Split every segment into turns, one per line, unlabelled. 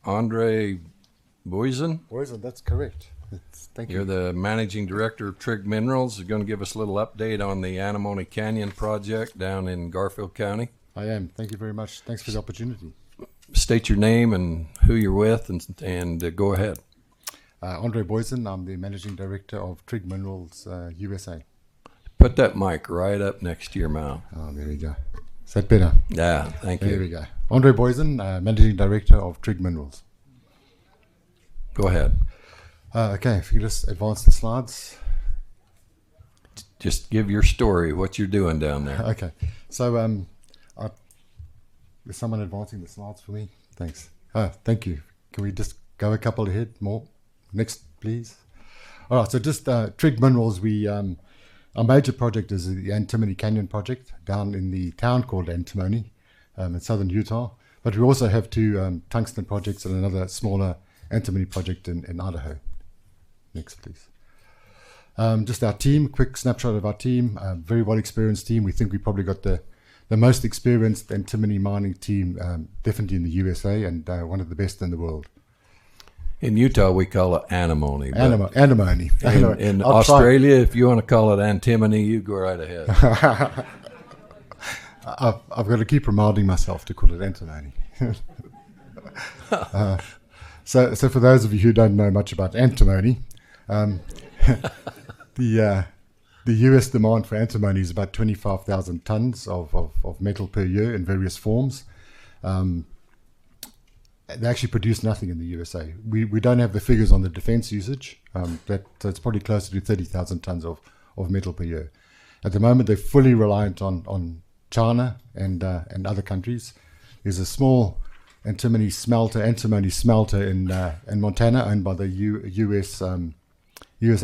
Andre Boysen.
Boysen, that's correct. Thank you.
You're the managing director of Trig Minerals. You're going to give us a little update on the Antimony Canyon project down in Garfield County.
I am. Thank you very much. Thanks for the opportunity.
State your name and who you're with, and go ahead.
Andre Boysen. I'm the managing director of Trig Minerals USA.
Put that mic right up next to your mouth.
Oh, there we go. Is that better?
Yeah, thank you.
There we go. Andre Boysen, managing director of Trig Minerals.
Go ahead.
Okay, if you could just advance the slides.
Just give your story, what you're doing down there.
Okay, so is someone advancing the slides for me? Thanks. Thank you. Can we just go a couple ahead more? Next, please. All right, so just Trig Minerals, our major project is the Antimony Canyon project down in the town called Antimony in southern Utah. But we also have two tungsten projects and another smaller antimony project in Idaho. Next, please. Just our team, quick snapshot of our team. Very well experienced team. We think we probably got the most experienced antimony mining team, definitely in the USA, and one of the best in the world.
In Utah, we call it antimony.
Antimony.
In Australia, if you want to call it antimony, you go right ahead.
I've got to keep reminding myself to call it antimony. So for those of you who don't know much about antimony, the US demand for antimony is about 25,000 tons of metal per year in various forms. They actually produce nothing in the USA. We don't have the figures on the defense usage. So it's probably closer to 30,000 tons of metal per year. At the moment, they're fully reliant on China and other countries. There's a small antimony smelter in Montana, owned by the US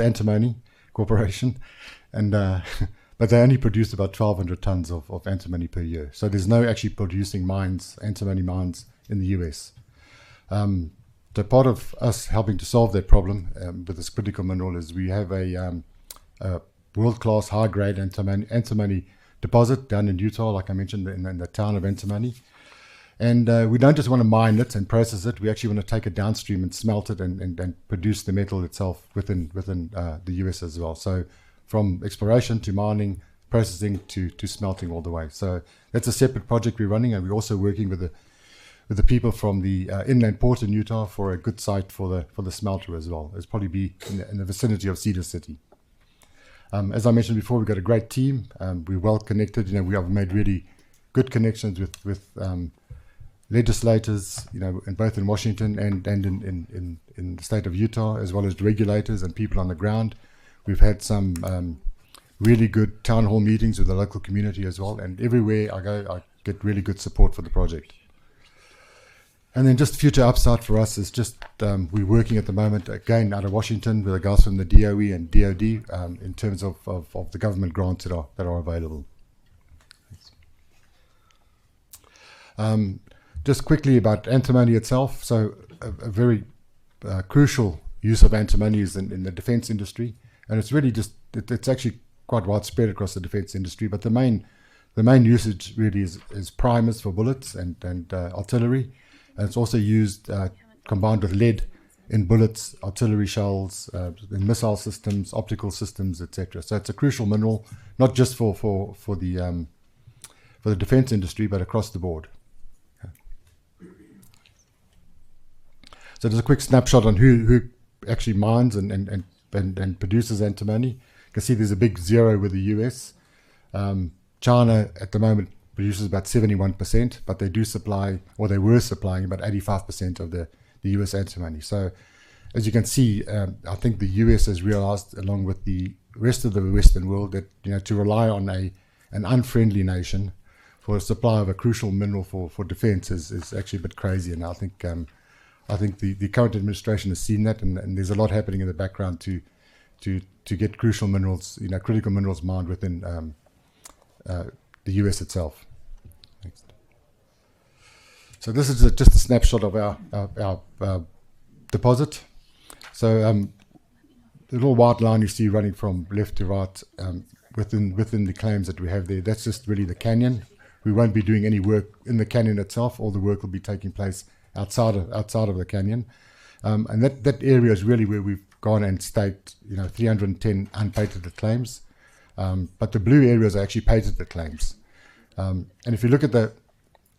Antimony Corporation, and but they only produce about 1,200 tons of antimony per year. So there's no actually producing antimony mines in the US. So part of us helping to solve that problem with this critical mineral is we have a world-class high-grade antimony deposit down in Utah, like I mentioned, in the town of Antimony. And we don't just want to mine it and process it. We actually want to take it downstream and smelt it and produce the metal itself within the US as well. So from exploration to mining, processing to smelting all the way. So that's a separate project we're running, and we're also working with the people from the inland port in Utah for a good site for the smelter as well. It's probably be in the vicinity of Cedar City. As I mentioned before, we've got a great team. We're well connected. We have made really good connections with legislators, both in Washington and in the state of Utah, as well as regulators and people on the ground. We've had some really good town hall meetings with the local community as well. And everywhere I go, I get really good support for the project. And then just future upside for us is just we're working at the moment, again, out of Washington with the guys from the DOE and DOD in terms of the government grants that are available. Just quickly about antimony itself. So a very crucial use of antimony is in the defense industry. And it's really it's actually quite widespread across the defense industry. But the main usage really is primers for bullets and artillery. And it's also used combined with lead in bullets, artillery shells, in missile systems, optical systems, etc. So it's a crucial mineral, not just for the defense industry, but across the board. Okay. So just a quick snapshot on who actually mines and produces antimony. You can see there's a big zero with the US. China at the moment produces about 71%, but they do supply, or they were supplying about 85% of the US antimony. So as you can see, I think the US has realized, along with the rest of the Western world, that to rely on an unfriendly nation for a supply of a crucial mineral for defense is actually a bit crazy. And I think the current administration has seen that, and there's a lot happening in the background to get crucial minerals, critical minerals mined within the US itself. Next. So this is just a snapshot of our deposit. So the little white line you see running from left to right within the claims that we have there, that's just really the canyon. We won't be doing any work in the canyon itself. All the work will be taking place outside of the canyon, and that area is really where we've gone and staked 310 unpatented claims, but the blue areas are actually patented claims. And if you look at the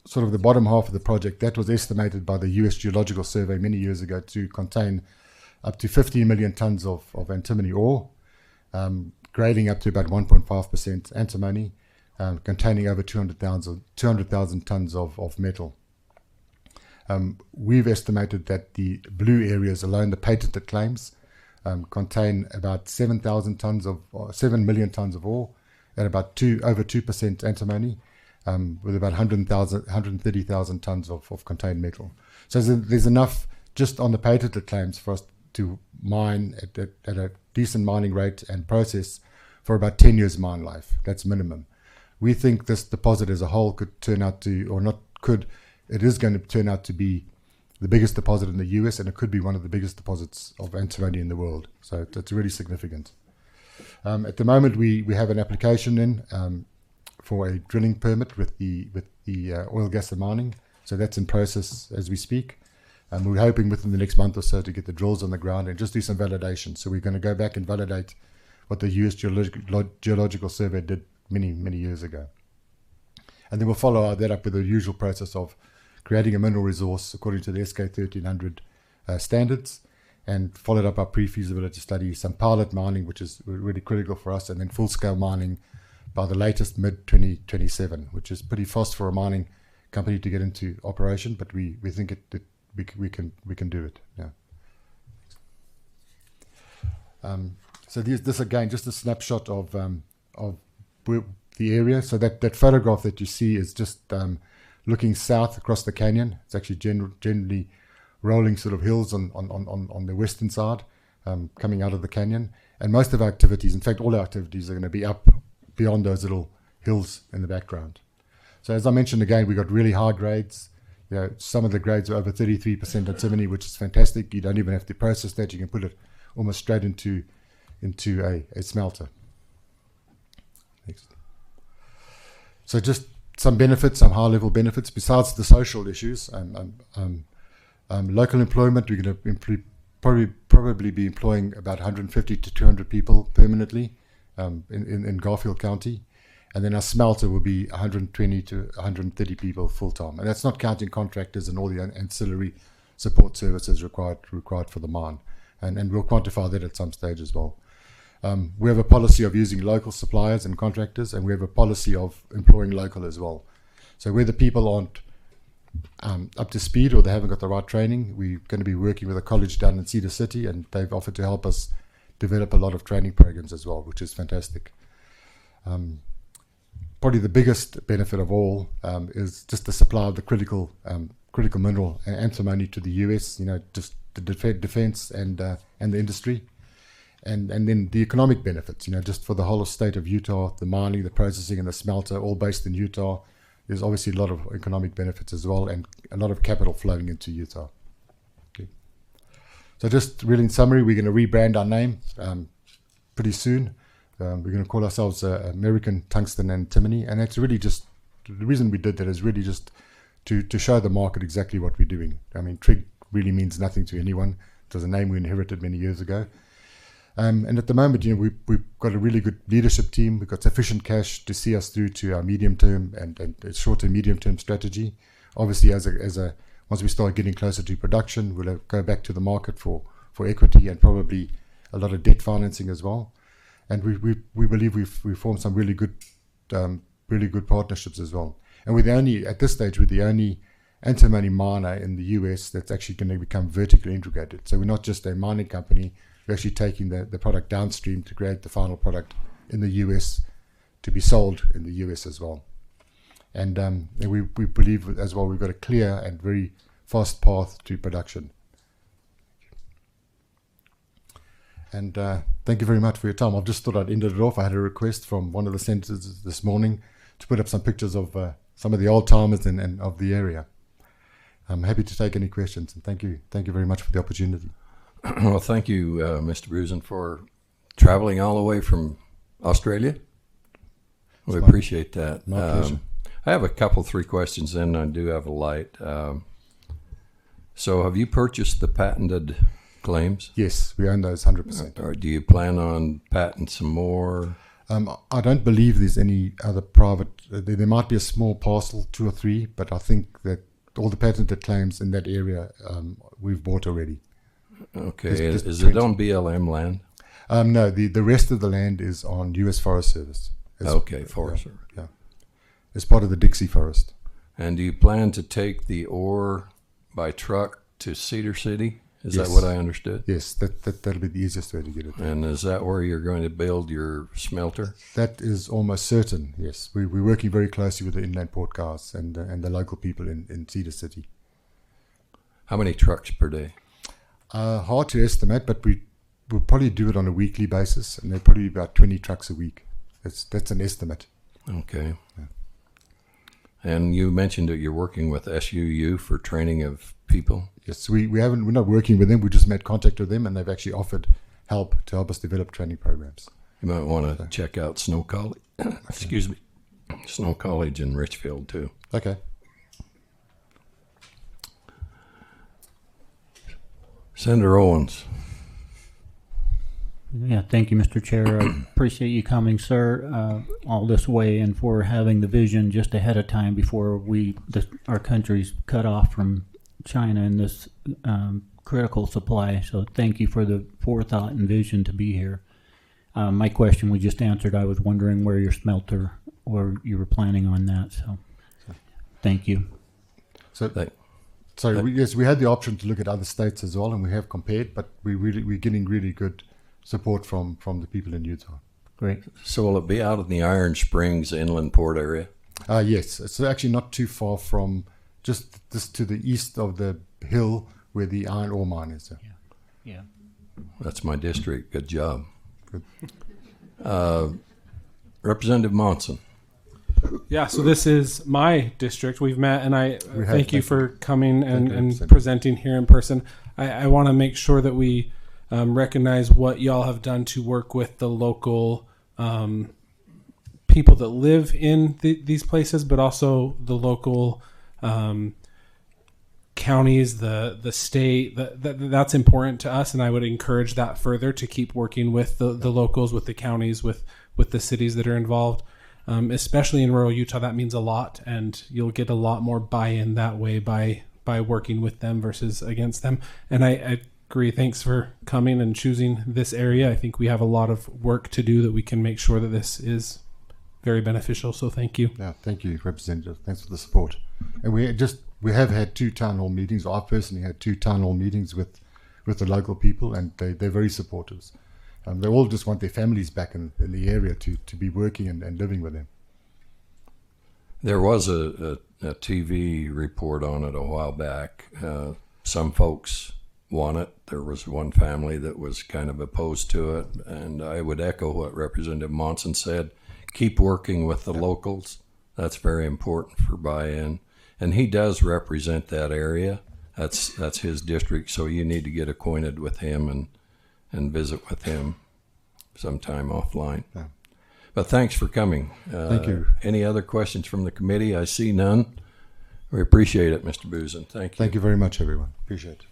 sort of the bottom half of the project, that was estimated by the US Geological Survey many years ago to contain up to 15 million tons of antimony ore, grading up to about 1.5% antimony, containing over 200,000 tons of metal. We've estimated that the blue areas alone, the patented claims, contain about 7 million tons of ore at about over 2% antimony, with about 130,000 tons of contained metal. So there's enough just on the patented claims for us to mine at a decent mining rate and process for about 10 years mine life. That's minimum. We think this deposit as a whole could turn out to, or not could, it is going to turn out to be the biggest deposit in the US, and it could be one of the biggest deposits of antimony in the world. So it's really significant. At the moment, we have an application in for a drilling permit with the oil, gas and mining. So that's in process as we speak. We're hoping within the next month or so to get the drills on the ground and just do some validation. So we're going to go back and validate what the US Geological Survey did many years ago. And then we'll follow that up with the usual process of creating a mineral resource according to the SK 1300 standards, and followed up our pre-feasibility study, some pilot mining, which is really critical for us, and then full-scale mining by the latest mid-2027, which is pretty fast for a mining company to get into operation, but we think we can do it. Yeah. So this again, just a snapshot of the area. So that photograph that you see is just looking south across the canyon. It's actually generally rolling sort of hills on the western side, coming out of the canyon. And most of our activities, in fact, all our activities are going to be up beyond those little hills in the background. So as I mentioned again, we got really high grades. Some of the grades are over 33% antimony, which is fantastic. You don't even have to process that. You can put it almost straight into a smelter. Next. So just some benefits, some high-level benefits, besides the social issues. Local employment, we're going to probably be employing about 150 to 200 people permanently in Garfield County. And then our smelter will be 120 to 130 people full-time. And that's not counting contractors and all the ancillary support services required for the mine. And we'll quantify that at some stage as well. We have a policy of using local suppliers and contractors, and we have a policy of employing local as well. So where the people aren't up to speed or they haven't got the right training, we're going to be working with a college down in Cedar City, and they've offered to help us develop a lot of training programs as well, which is fantastic. Probably the biggest benefit of all is just the supply of the critical mineral antimony to the US. Just the defense and the industry, and then the economic benefits. Just for the whole state of Utah, the mining, the processing, and the smelter, all based in Utah. There's obviously a lot of economic benefits as well, and a lot of capital flowing into Utah. Okay. So just really in summary, we're going to rebrand our name pretty soon. We're going to call ourselves American Tungsten Antimony, and it's really just, the reason we did that is really just to show the market exactly what we're doing. I mean, TRIG really means nothing to anyone. It was a name we inherited many years ago. And at the moment, we've got a really good leadership team. We've got sufficient cash to see us through to our medium-term and short- and medium-term strategy. Obviously, once we start getting closer to production, we'll go back to the market for equity and probably a lot of debt financing as well. And we believe we've formed some really good partnerships as well. And at this stage, we're the only antimony miner in the US that's actually going to become vertically integrated. So we're not just a mining company. We're actually taking the product downstream to create the final product in the US to be sold in the US as well. And we believe as well we've got a clear and very fast path to production. And thank you very much for your time. I've just thought I'd end it off. I had a request from one of the centers this morning to put up some pictures of some of the old timers and of the area. I'm happy to take any questions, and thank you very much for the opportunity.
Well, thank you, Mr. Brusen, for traveling all the way from Australia. We appreciate that.
My pleasure.
I have three questions, and I do have a light. So have you purchased the patented claims?
Yes, we own those 100%.
Or do you plan on patenting some more?
I don't believe there's any other private. There might be a small parcel, 2 or 3, but I think that all the patented claims in that area we've bought already.
Okay,
There's
is
20.
it on BLM land?
No, the rest of the land is on U.S. Forest Service.
Okay, Forest Service.
Yeah, it's part of the Dixie Forest.
And do you plan to take the ore by truck to Cedar City? Is
Yes.
that what I understood?
Yes, that'll be the easiest way to get it.
And is that where you're going to build your smelter?
That is almost certain. Yes, we're working very closely with the inland port guys and the local people in Cedar City.
How many trucks per day?
Hard to estimate, but we'll probably do it on a weekly basis, and they're probably about 20 trucks a week. That's an estimate.
Okay. Yeah. And you mentioned that you're working with SUU for training of people.
Yes, we're not working with them. We just made contact with them, and they've actually offered help to help us develop training programs.
You might want to check out Snow College. Excuse me, Snow College in Richfield too.
Okay.
Senator Owens.
Yeah, thank you, Mr. Chair. I appreciate you coming, sir, all this way and for having the vision just ahead of time before our country's cut off from China in this critical supply. So thank you for the forethought and vision to be here. My question was just answered. I was wondering where your smelter or you were planning on that. So thank you.
So we had the option to look at other states as well, and we have compared, but we're getting really good support from the people in Utah.
Great.
So will it be out in the Iron Springs inland port area?
Yes, it's actually not too far from just to the east of the hill where the iron ore mine is.
Yeah.
That's my district. Good job.
Good.
Representative Monson.
Yeah, so this is my district. We've met, and I thank you for coming and
Representative.
presenting here in person. I want to make sure that we recognize what y'all have done to work with the local people that live in these places, but also the local counties, the state. That's important to us, and I would encourage that further to keep working with the locals, with the counties, with the cities that are involved. Especially in rural Utah, that means a lot, and you'll get a lot more buy-in that way by working with them versus against them. And I agree. Thanks for coming and choosing this area. I think we have a lot of work to do that we can make sure that this is very beneficial. So thank you.
Yeah, thank you, Representative. Thanks for the support. And we have had 2 town hall meetings. I personally had 2 town hall meetings with the local people, and they're very supportive. They all just want their families back in the area to be working and living with them.
There was a TV report on it a while back. Some folks want it. There was one family that was kind of opposed to it, and I would echo what Representative Monson said. Keep working with the locals. That's very important for buy-in. And he does represent that area. That's his district, so you need to get acquainted with him and visit with him sometime offline.
Yeah.
But thanks for coming.
Thank you.
Any other questions from the committee? I see none. We appreciate it, Mr. Boozen. Thank you.
Thank you very much, everyone. Appreciate it.